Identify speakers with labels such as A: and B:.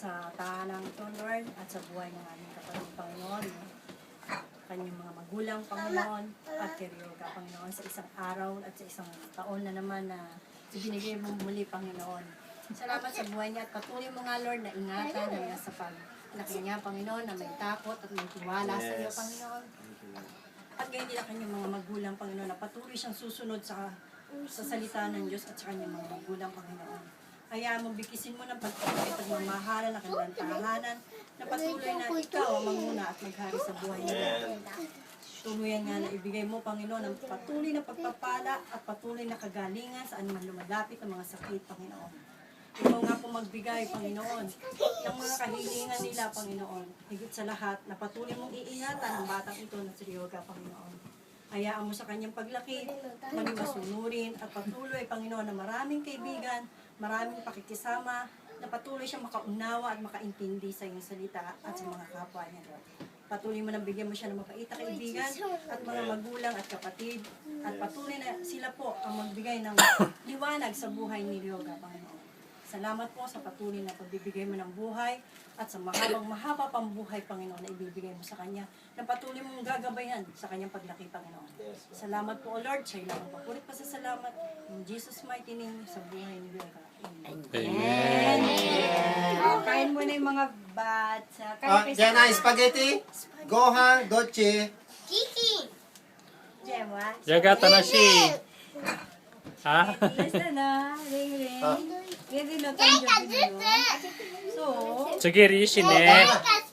A: sa tahanang ito, Lord, at sa buhay ng aming kapatid, Panginoon, kanyang mga magulang, Panginoon, at kay Ryoga, Panginoon, sa isang araw at sa isang taon na naman na ibinigay mo muli, Panginoon. Salamat sa buhay niya at patuloy mo nga, Lord, na ingatan hanggang sa paglaki niya, Panginoon, na may takot at may tiwala sa iyo, Panginoon. At ganyan din ang kanyang mga magulang, Panginoon, na patuloy siyang susunod sa salita ng Diyos at sa kanyang mga magulang, Panginoon. Kaya mo bikisin mo ng pagpapakita at mamahalan ng kanilang tahanan na patuloy na ikaw ang manguna at maghari sa buhay nila. Tuluyan nga na ibigay mo, Panginoon, ang patuloy na pagpapala at patuloy na kagalingan sa anuman lumalapit ng mga sakit, Panginoon. Ikaw nga po magbigay, Panginoon, ng mga kahilingan nila, Panginoon. Higit sa lahat, na patuloy mong iingatan ang batang ito na si Ryoga, Panginoon. Hayaan mo sa kanyang paglaki, maging masunurin at patuloy, Panginoon, na maraming kaibigan, maraming pakikisama, na patuloy siyang makaunawa at makaintindi sa iyong salita at sa mga kapwa niya, Lord. Patuloy mo nang bigyan mo siya ng mabait na kaibigan at mga magulang at kapatid, at patuloy na sila po ang magbigay ng liwanag sa buhay ni Ryoga, Panginoon. Salamat po sa patuloy na pagbibigay mo ng buhay at sa mahaba pang buhay, Panginoon, na ibibigay mo sa Kanya, na patuloy mong gagabayan sa Kanyang paglaki, Panginoon. Salamat po, O Lord, sa ilang papulit pa sa salamat. In Jesus' mighty name, sa buhay ni Ryoga. Amen.
B: Amen.
A: Kain mo na yung mga bata.
B: Diyan na, spaghetti, gohan, dolce.
C: Kiki!
A: Jewa.
D: Yagata na siya. Ha?
A: Yes na na. Ring ring. Ready na tayo. So,
D: Sige, Rishi, ne.